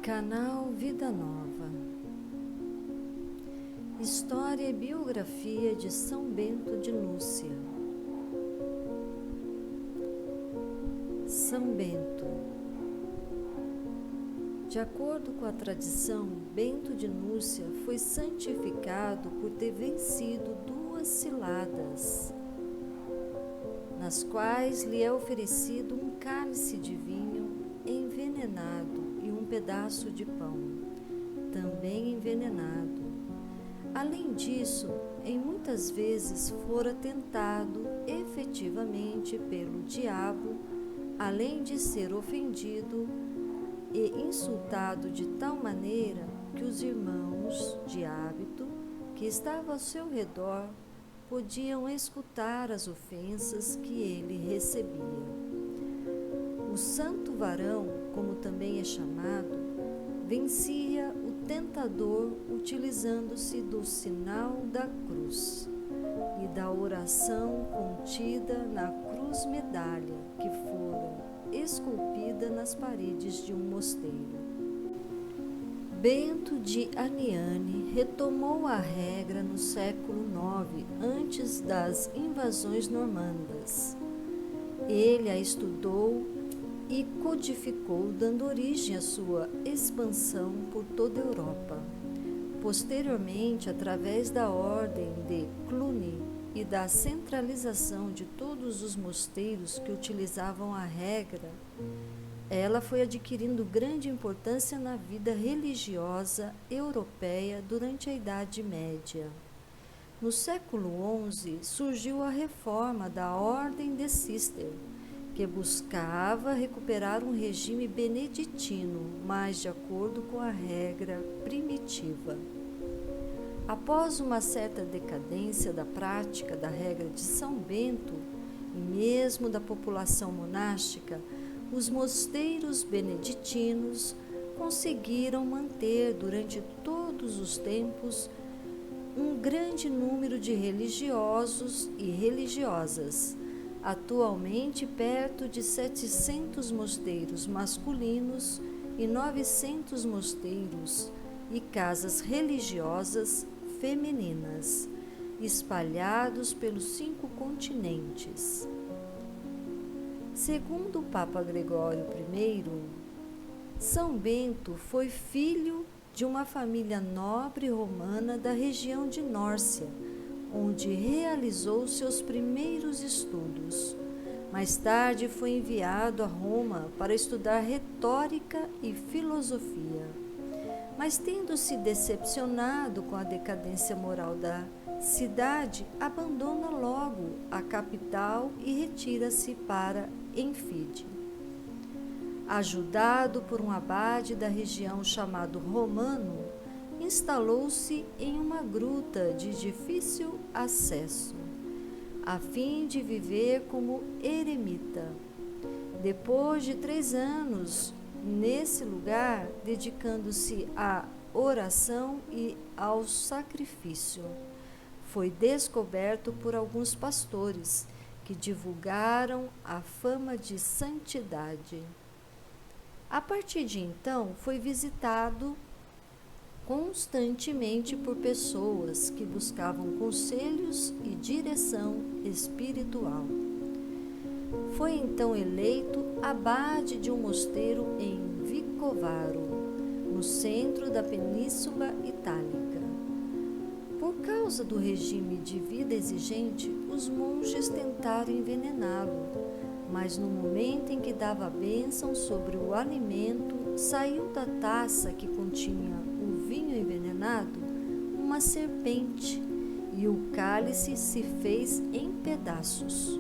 Canal Vida Nova. História e biografia de São Bento de Núrcia. São Bento. De acordo com a tradição, Bento de Núrcia foi santificado por ter vencido 2 ciladas, nas quais lhe é oferecido um cálice de vinho envenenado e um pedaço de pão, também envenenado. Além disso, em muitas vezes fora tentado efetivamente pelo diabo, além de ser ofendido e insultado de tal maneira que os irmãos de hábito que estavam ao seu redor podiam escutar as ofensas que ele recebia. O santo varão, como também é chamado, vencia o tentador utilizando-se do sinal da cruz e da oração contida na cruz-medalha que fora esculpida nas paredes de um mosteiro. Bento de Aniane retomou a regra no século IX, antes das invasões normandas. Ele a estudou e codificou, dando origem à sua expansão por toda a Europa. Posteriormente, através da ordem de Cluny e da centralização de todos os mosteiros que utilizavam a regra, ela foi adquirindo grande importância na vida religiosa europeia durante a Idade Média. No século XI surgiu a reforma da Ordem de Cister, que buscava recuperar um regime beneditino, mais de acordo com a regra primitiva. Após uma certa decadência da prática da regra de São Bento, e mesmo da população monástica, os mosteiros beneditinos conseguiram manter durante todos os tempos um grande número de religiosos e religiosas, atualmente perto de 700 mosteiros masculinos e 900 mosteiros e casas religiosas femininas, espalhados pelos 5 continentes. Segundo o Papa Gregório I, São Bento foi filho de uma família nobre romana da região de Nórcia, onde realizou seus primeiros estudos. Mais tarde foi enviado a Roma para estudar retórica e filosofia. Mas tendo se decepcionado com a decadência moral da cidade, abandona logo a capital e retira-se para Enfide. Ajudado por um abade da região chamado Romano, instalou-se em uma gruta de difícil acesso, a fim de viver como eremita. Depois de 3 anos nesse lugar, dedicando-se à oração e ao sacrifício, foi descoberto por alguns pastores que divulgaram a fama de santidade. A partir de então, foi visitado constantemente por pessoas que buscavam conselhos e direção espiritual. Foi então eleito abade de um mosteiro em Vicovaro, no centro da Península Itálica. Por causa do regime de vida exigente, os monges tentaram envenená-lo, mas no momento em que dava a bênção sobre o alimento, saiu da taça que continha o vinho envenenado uma serpente, e o cálice se fez em pedaços.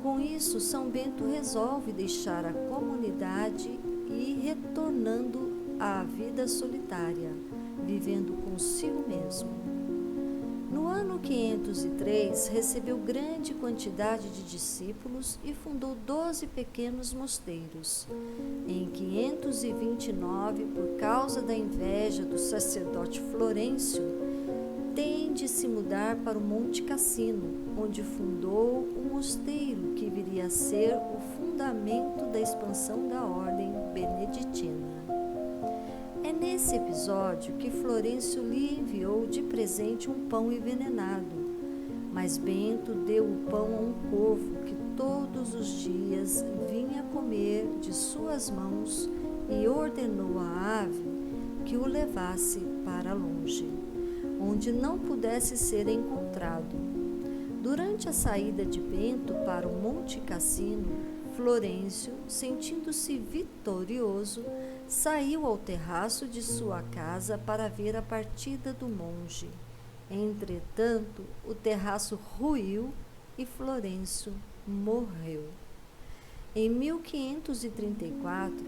Com isso, São Bento resolve deixar a comunidade e retornando à vida solitária, vivendo consigo mesmo. No ano 503, recebeu grande quantidade de discípulos e fundou 12 pequenos mosteiros. Em 529, por causa da inveja do sacerdote Florencio, tem de se mudar para o Monte Cassino, onde fundou um mosteiro que viria a ser o fundamento da expansão da ordem beneditina. nesse episódio que Florencio lhe enviou de presente um pão envenenado, mas Bento deu o pão a um corvo que todos os dias vinha comer de suas mãos e ordenou à ave que o levasse para longe, onde não pudesse ser encontrado. Durante a saída de Bento para o Monte Cassino, Florencio, sentindo-se vitorioso, saiu ao terraço de sua casa para ver a partida do monge. Entretanto, o terraço ruiu e Florencio morreu. Em 1534,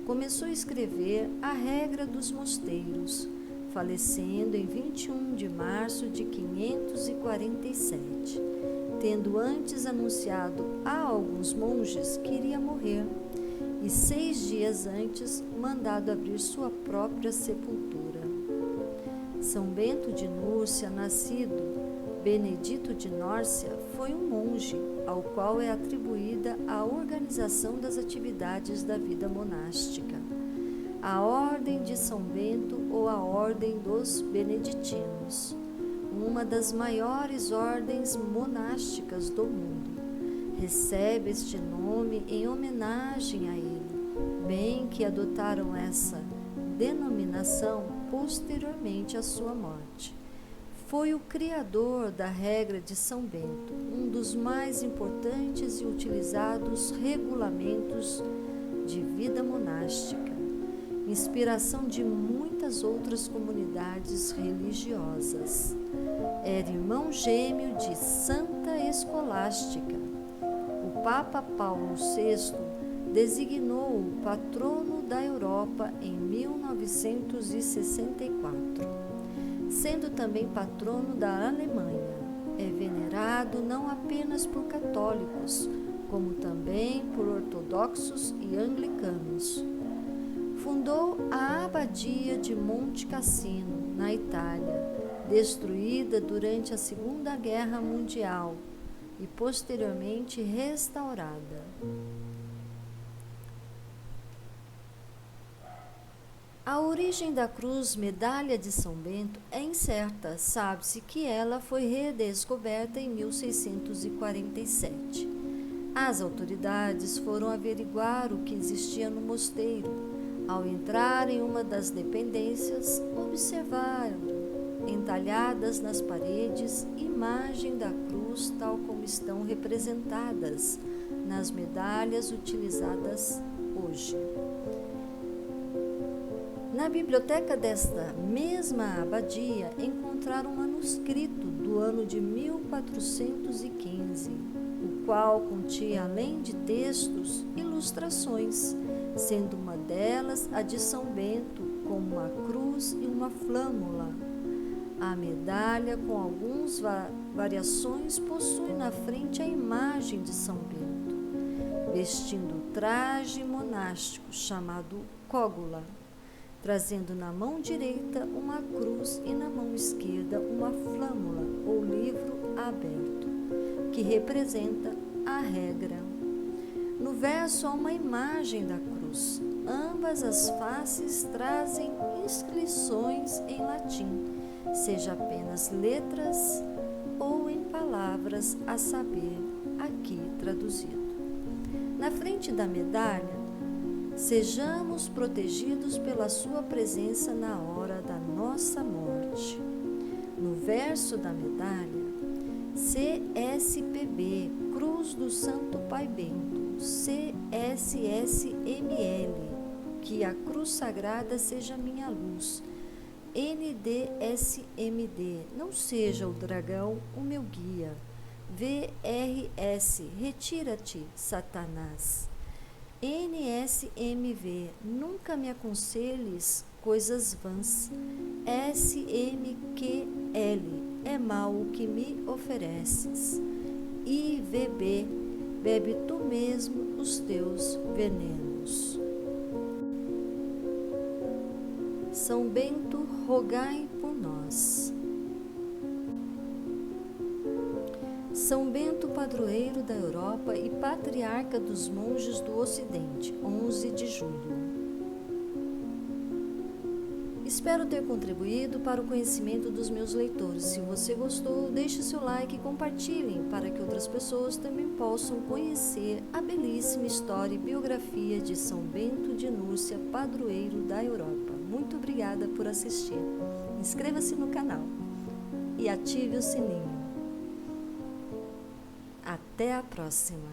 começou a escrever a Regra dos Mosteiros, falecendo em 21 de março de 547, tendo antes anunciado a alguns monges que iria morrer, e 6 dias antes mandado abrir sua própria sepultura. São Bento de Núrcia, nascido Benedito de Nórcia, foi um monge, ao qual é atribuída a organização das atividades da vida monástica. A Ordem de São Bento ou a Ordem dos Beneditinos, uma das maiores ordens monásticas do mundo, recebe este nome em homenagem a ele, bem que adotaram essa denominação posteriormente à sua morte. Foi o criador da regra de São Bento, um dos mais importantes e utilizados regulamentos de vida monástica, inspiração de muitas outras comunidades religiosas. Era irmão gêmeo de Santa Escolástica. O Papa Paulo VI designou-o patrono da Europa em 1964. Sendo também patrono da Alemanha, é venerado não apenas por católicos, como também por ortodoxos e anglicanos. Fundou a Abadia de Monte Cassino, na Itália, destruída durante a Segunda Guerra Mundial e posteriormente restaurada. A origem da cruz medalha de São Bento é incerta. Sabe-se que ela foi redescoberta em 1647. As autoridades foram averiguar o que existia no mosteiro. Ao entrar em uma das dependências, observaram, entalhadas nas paredes, imagem da cruz tal como estão representadas nas medalhas utilizadas hoje. Na biblioteca desta mesma abadia encontraram um manuscrito do ano de 1415, o qual continha, além de textos, ilustrações, sendo uma delas a de São Bento, com uma cruz e uma flâmula. A medalha, com algumas variações, possui na frente a imagem de São Bento, vestindo o traje monástico chamado cógula, trazendo na mão direita uma cruz e na mão esquerda uma flâmula ou livro aberto, que representa a regra. No verso há uma imagem da cruz. Ambas as faces trazem inscrições em latim, seja apenas letras ou em palavras, a saber, aqui traduzido. Na frente da medalha, sejamos protegidos pela sua presença na hora da nossa morte. No verso da medalha, CSPB, Cruz do Santo Pai Bento, CSSML, que a cruz sagrada seja minha luz, NDSMD, não seja o dragão o meu guia, VRS, retira-te, Satanás. NSMV, nunca me aconselhes coisas vãs. SMQL, é mal o que me ofereces. IVB, bebe tu mesmo os teus venenos. São Bento, rogai por nós. São Bento, padroeiro da Europa e patriarca dos monges do Ocidente, 11 de julho. Espero ter contribuído para o conhecimento dos meus leitores. Se você gostou, deixe seu like e compartilhem para que outras pessoas também possam conhecer a belíssima história e biografia de São Bento de Núrcia, padroeiro da Europa. Muito obrigada por assistir. Inscreva-se no canal e ative o sininho. Até a próxima!